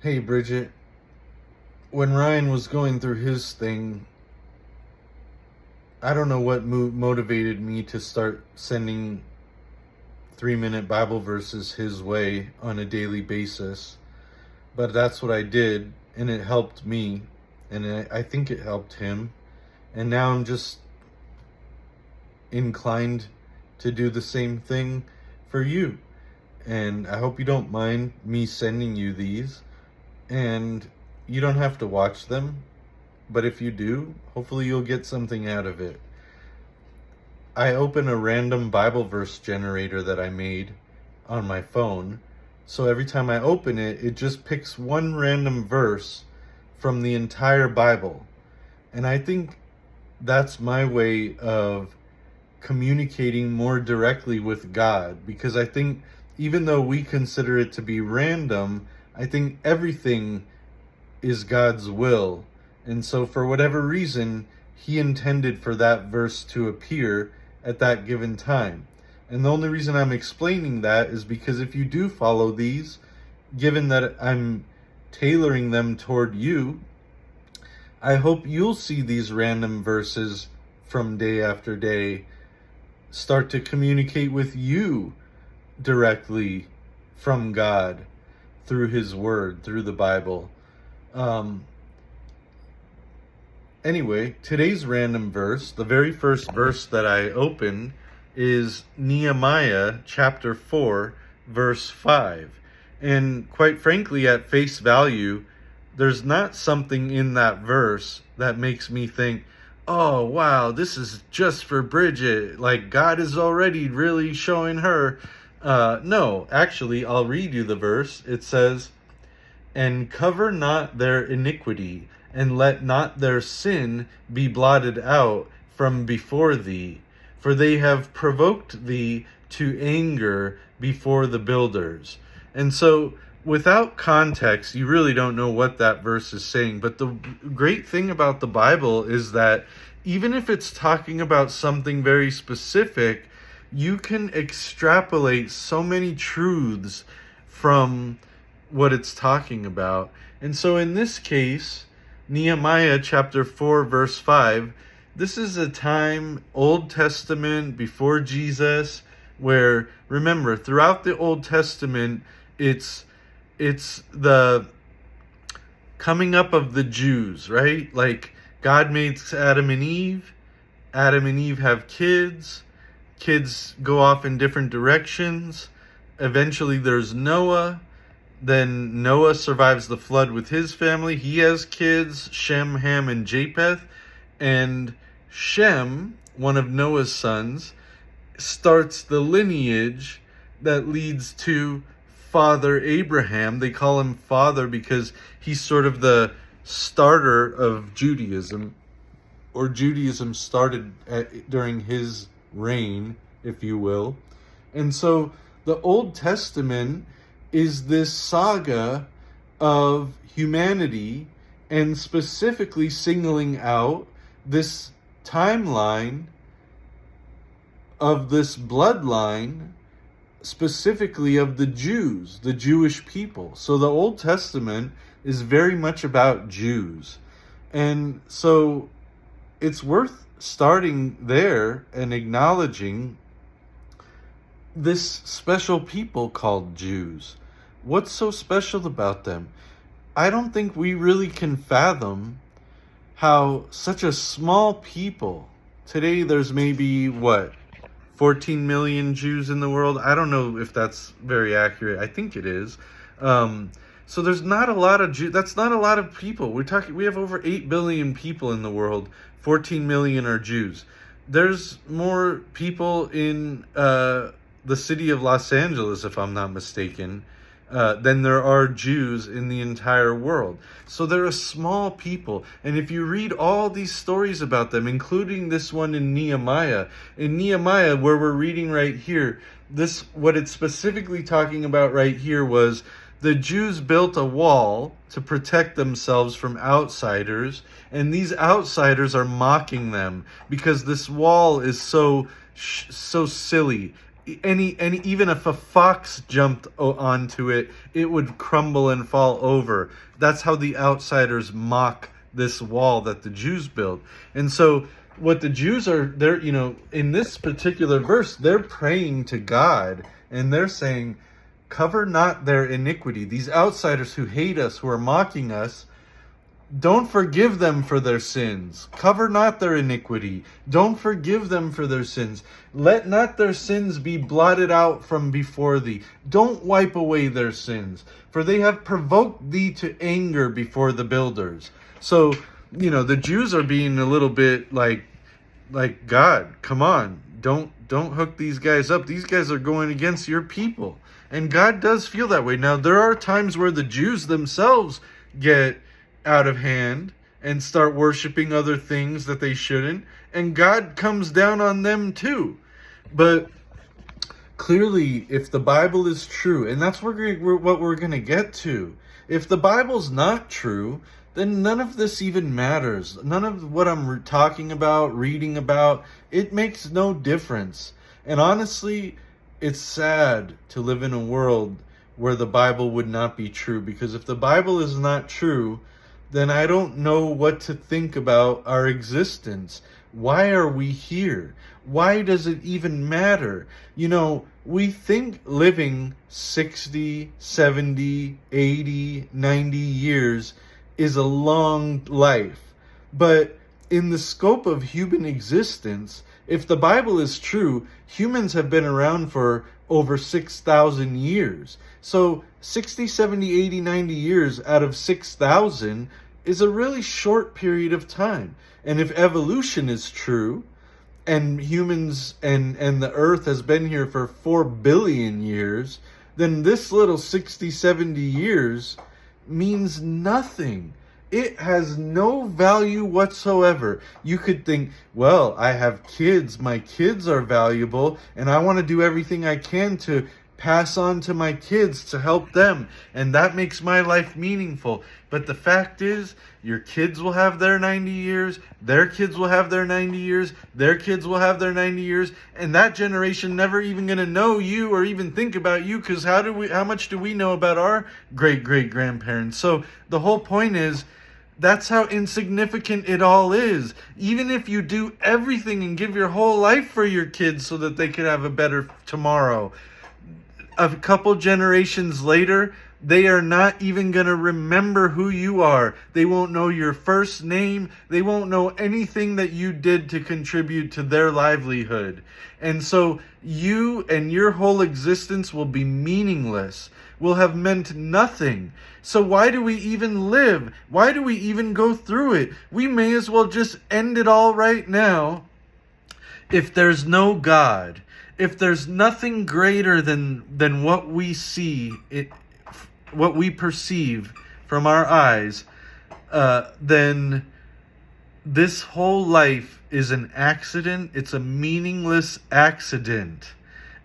Hey, Bridget. When Ryan was going through his thing, I don't know what motivated me to start sending 3-minute Bible verses his way on a daily basis. But that's what I did, and it helped me, and I think it helped him. And now I'm just inclined to do the same thing for you. And I hope you don't mind me sending you these. And you don't have to watch them, but if you do, hopefully you'll get something out of it. I open a random Bible verse generator that I made on my phone. So every time I open it, it just picks one random verse from the entire Bible. And I think that's my way of communicating more directly with God, because I think even though we consider it to be random, I think everything is God's will. And so for whatever reason, he intended for that verse to appear at that given time. And the only reason I'm explaining that is because if you do follow these, given that I'm tailoring them toward you, I hope you'll see these random verses from day after day start to communicate with you directly from God through his word, through the Bible. Anyway, today's random verse, the very first verse that I open, is Nehemiah chapter 4, verse 5. And quite frankly, at face value, there's not something in that verse that makes me think, oh, wow, this is just for Bridget. Like, God is already really showing her. No, actually, I'll read you the verse. It says, "And cover not their iniquity, and let not their sin be blotted out from before thee. For they have provoked thee to anger before the builders." And so, without context, you really don't know what that verse is saying. But the great thing about the Bible is that even if it's talking about something very specific, you can extrapolate so many truths from what it's talking about. And so in this case, Nehemiah chapter 4, verse 5, this is a time, Old Testament, before Jesus, where, remember, throughout the Old Testament, it's the coming up of the Jews, right? Like, God makes Adam and Eve. Adam and Eve have kids. Kids go off in different directions. Eventually there's Noah. Then Noah survives the flood with his family. He has kids, Shem, Ham, and Japheth. And Shem, one of Noah's sons, starts the lineage that leads to Father Abraham. They call him Father because he's sort of the starter of Judaism, or Judaism started during his reign, if you will. And so the Old Testament is this saga of humanity, and specifically singling out this timeline of this bloodline, specifically of the Jews, the Jewish people. So the Old Testament is very much about Jews. And so it's worth starting there and acknowledging this special people called Jews. What's so special about them? I don't think we really can fathom how such a small people, today there's maybe, 14 million Jews in the world? I don't know if that's very accurate. I think it is. So there's not a lot of Jews. That's not a lot of people. We have over 8 billion people in the world. 14 million are Jews. There's more people in the city of Los Angeles, if I'm not mistaken, than there are Jews in the entire world. So they're a small people. And if you read all these stories about them, including this one in Nehemiah, where we're reading right here, what it's specifically talking about right here was the Jews built a wall to protect themselves from outsiders, and these outsiders are mocking them because this wall is so silly. any even if a fox jumped onto it, it would crumble and fall over. That's how the outsiders mock this wall that the Jews built. And so what the Jews are, they're, in this particular verse, they're praying to God, and they're saying, cover not their iniquity. These outsiders who hate us, who are mocking us, don't forgive them for their sins. Cover not their iniquity. Don't forgive them for their sins. Let not their sins be blotted out from before thee. Don't wipe away their sins, for they have provoked thee to anger before the builders. So, the Jews are being a little bit like God, come on, don't hook these guys up. These guys are going against your people. And God does feel that way. Now, there are times where the Jews themselves get out of hand and start worshiping other things that they shouldn't, and God comes down on them too. But clearly, if the Bible is true, and that's what we're going to get to, if the Bible's not true, then none of this even matters. None of what I'm talking about, reading about, it makes no difference. And honestly, it's sad to live in a world where the Bible would not be true, because if the Bible is not true, then I don't know what to think about our existence. Why are we here? Why does it even matter? We think living 60, 70, 80, 90 years is a long life. But in the scope of human existence, if the Bible is true, humans have been around for over 6,000 years. So 60, 70, 80, 90 years out of 6,000 is a really short period of time. And if evolution is true, and humans and the earth has been here for 4 billion years, then this little 60, 70 years means nothing. It has no value whatsoever. You could think, well, I have kids, my kids are valuable, and I want to do everything I can to pass on to my kids to help them, and that makes my life meaningful. But the fact is, your kids will have their 90 years, their kids will have their 90 years, their kids will have their 90 years, and that generation never even going to know you or even think about you, because how much do we know about our great-great-grandparents? So the whole point is, that's how insignificant it all is. Even if you do everything and give your whole life for your kids so that they could have a better tomorrow, a couple generations later, they are not even going to remember who you are. They won't know your first name. They won't know anything that you did to contribute to their livelihood. And so you and your whole existence will be meaningless, will have meant nothing. So why do we even live? Why do we even go through it? We may as well just end it all right now. If there's no God, if there's nothing greater than what we see, what we perceive from our eyes, then this whole life is an accident. It's a meaningless accident.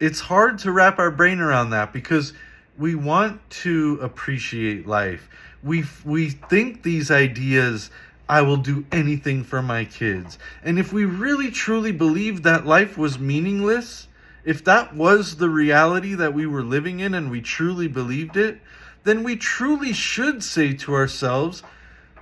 It's hard to wrap our brain around that, because we want to appreciate life. We think these ideas, I will do anything for my kids. And if we really truly believed that life was meaningless, if that was the reality that we were living in and we truly believed it, then we truly should say to ourselves,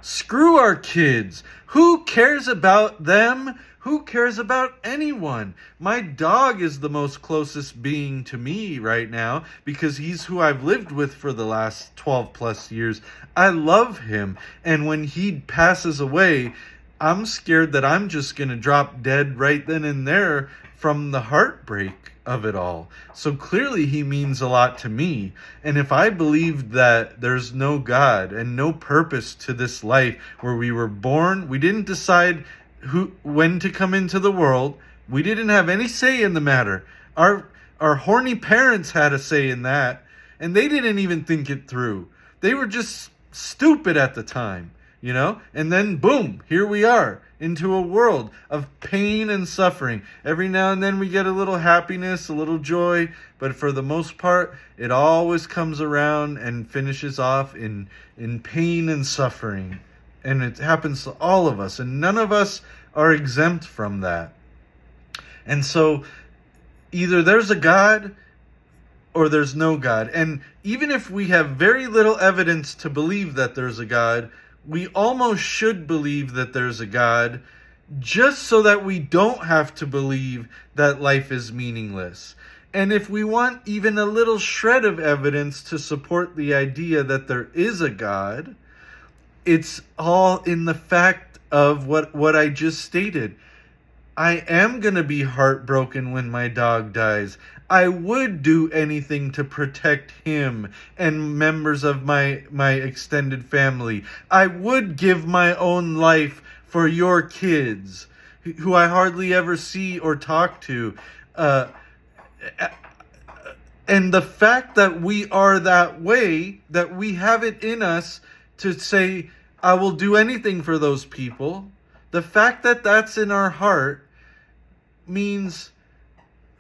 screw our kids. Who cares about them? Who cares about anyone? My dog is the most closest being to me right now, because he's who I've lived with for the last 12 plus years. I love him. And when he passes away, I'm scared that I'm just going to drop dead right then and there from the heartbreak of it all. So clearly he means a lot to me. And if I believed that there's no God and no purpose to this life, where we were born, we didn't decide when to come into the world, we didn't have any say in the matter. Our horny parents had a say in that, and they didn't even think it through. They were just stupid at the time, and then boom, here we are, into a world of pain and suffering. Every now and then we get a little happiness, a little joy, but for the most part, it always comes around and finishes off in pain and suffering. And it happens to all of us, and none of us are exempt from that. And so Either there's a God or there's no God. And even if we have very little evidence to believe that there's a God, we almost should believe that there's a God, just so that we don't have to believe that life is meaningless. And if we want even a little shred of evidence to support the idea that there is a God, it's all in the fact of what I just stated. I am going to be heartbroken when my dog dies. I would do anything to protect him and members of my extended family. I would give my own life for your kids, who I hardly ever see or talk to. And the fact that we are that way, that we have it in us to say, I will do anything for those people, the fact that that's in our heart means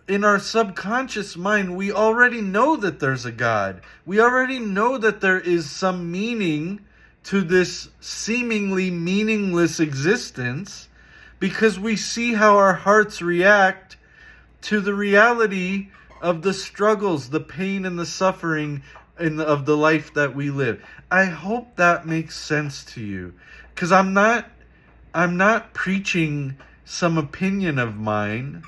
in our subconscious mind, we already know that there's a God. We already know that there is some meaning to this seemingly meaningless existence, because we see how our hearts react to the reality of the struggles, the pain, and the suffering of the life that we live. I hope that makes sense to you, because I'm not preaching some opinion of mine.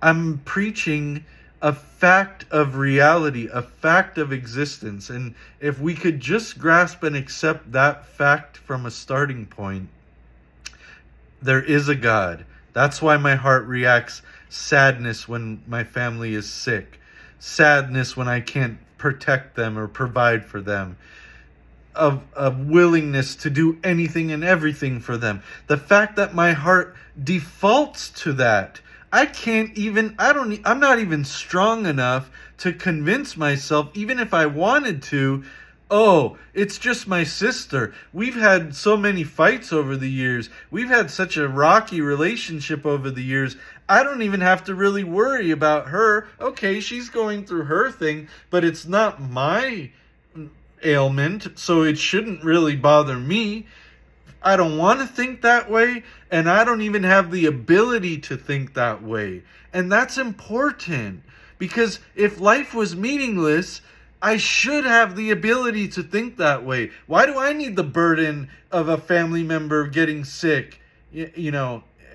I'm preaching a fact of reality, a fact of existence. And if we could just grasp and accept that fact from a starting point, there is a God. That's why my heart reacts sadness when my family is sick, sadness when I can't protect them or provide for them, of willingness to do anything and everything for them. The fact that my heart defaults to that, I'm not even strong enough to convince myself, even if I wanted to, oh, it's just my sister. We've had so many fights over the years. We've had such a rocky relationship over the years. I don't even have to really worry about her. Okay, she's going through her thing, but it's not my ailment, so it shouldn't really bother me. I don't want to think that way, and I don't even have the ability to think that way. And that's important, because if life was meaningless, I should have the ability to think that way. Why do I need the burden of a family member getting sick,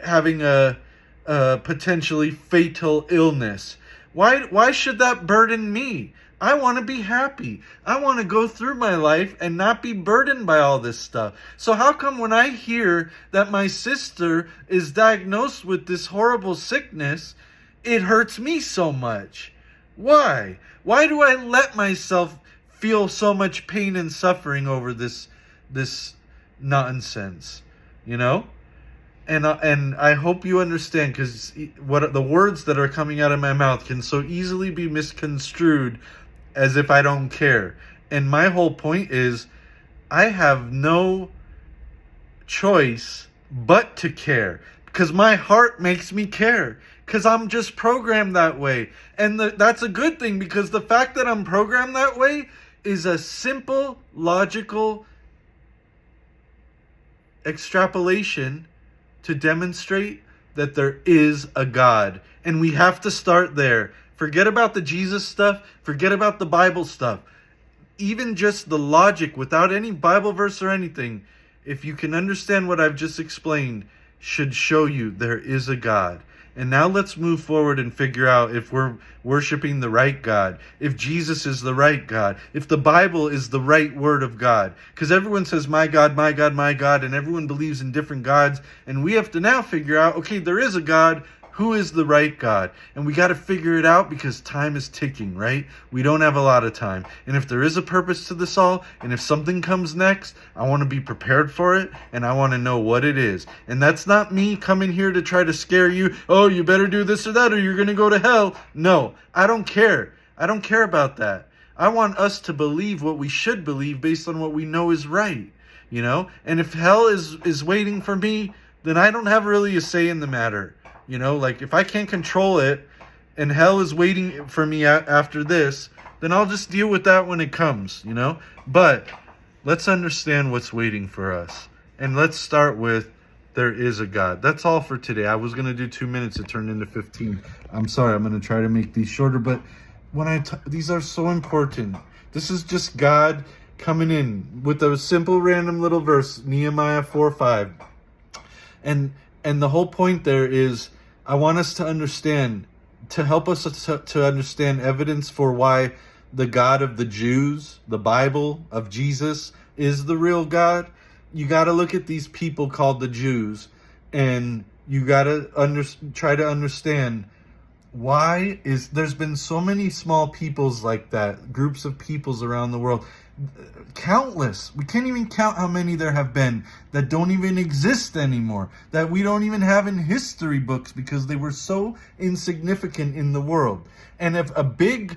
having a potentially fatal illness? Why should that burden me? I want to be happy. I want to go through my life and not be burdened by all this stuff. So how come when I hear that my sister is diagnosed with this horrible sickness, it hurts me so much? Why? Why do I let myself feel so much pain and suffering over this nonsense? And I hope you understand, because what the words that are coming out of my mouth can so easily be misconstrued as if I don't care. And my whole point is, I have no choice but to care, because my heart makes me care, because I'm just programmed that way. And that's a good thing, because the fact that I'm programmed that way is a simple, logical extrapolation to demonstrate that there is a God. And we have to start there. Forget about the Jesus stuff. Forget about the Bible stuff. Even just the logic, without any Bible verse or anything, if you can understand what I've just explained, should show you there is a God. And now let's move forward and figure out if we're worshiping the right God, if Jesus is the right God, if the Bible is the right word of God. Because everyone says, my God, my God, my God, and everyone believes in different gods. And we have to now figure out, okay, there is a God. Who is the right God? And we got to figure it out, because time is ticking, right? We don't have a lot of time. And if there is a purpose to this all, and if something comes next, I want to be prepared for it, and I want to know what it is. And that's not me coming here to try to scare you. Oh, you better do this or that, or you're going to go to hell. No, I don't care. I don't care about that. I want us to believe what we should believe based on what we know is right, And if hell is waiting for me, then I don't have really a say in the matter. Like if I can't control it and hell is waiting for me after this, then I'll just deal with that when it comes, But let's understand what's waiting for us. And let's start with there is a God. That's all for today. I was going to do 2 minutes. It turned into 15. I'm sorry. I'm going to try to make these shorter, but these are so important. This is just God coming in with a simple random little verse, Nehemiah 4:5. And the whole point there is, I want us to understand, to help us to understand evidence for why the God of the Jews, the Bible of Jesus, is the real God. You got to look at these people called the Jews, and you got to try to understand why there's been so many small peoples like that, groups of peoples around the world, countless. We can't even count how many there have been that don't even exist anymore, that we don't even have in history books because they were so insignificant in the world. And if a big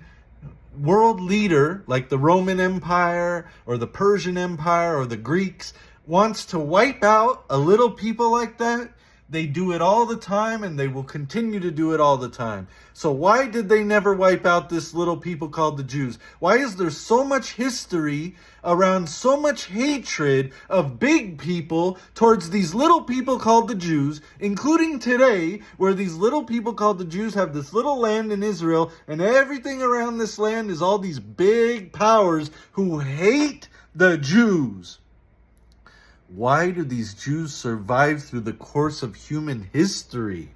world leader like the Roman Empire or the Persian Empire or the Greeks wants to wipe out a little people like that, they do it all the time, and they will continue to do it all the time. So why did they never wipe out this little people called the Jews? Why is there so much history around so much hatred of big people towards these little people called the Jews, including today, where these little people called the Jews have this little land in Israel, and everything around this land is all these big powers who hate the Jews? Why do these Jews survive through the course of human history?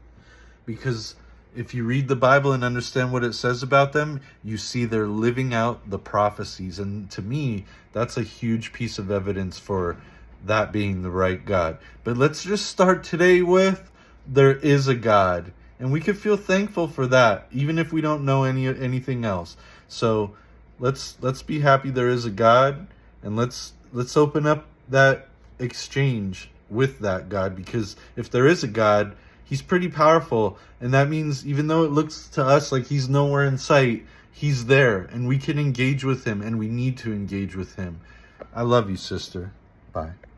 Because if you read the Bible and understand what it says about them, you see they're living out the prophecies. And to me, that's a huge piece of evidence for that being the right God. But let's just start today with, there is a God. And we can feel thankful for that, even if we don't know anything else. So let's be happy there is a God, and let's open up that exchange with that God, because if there is a God, he's pretty powerful, and that means even though it looks to us like he's nowhere in sight, he's there, and we can engage with him, and we need to engage with him. I love you, sister. Bye.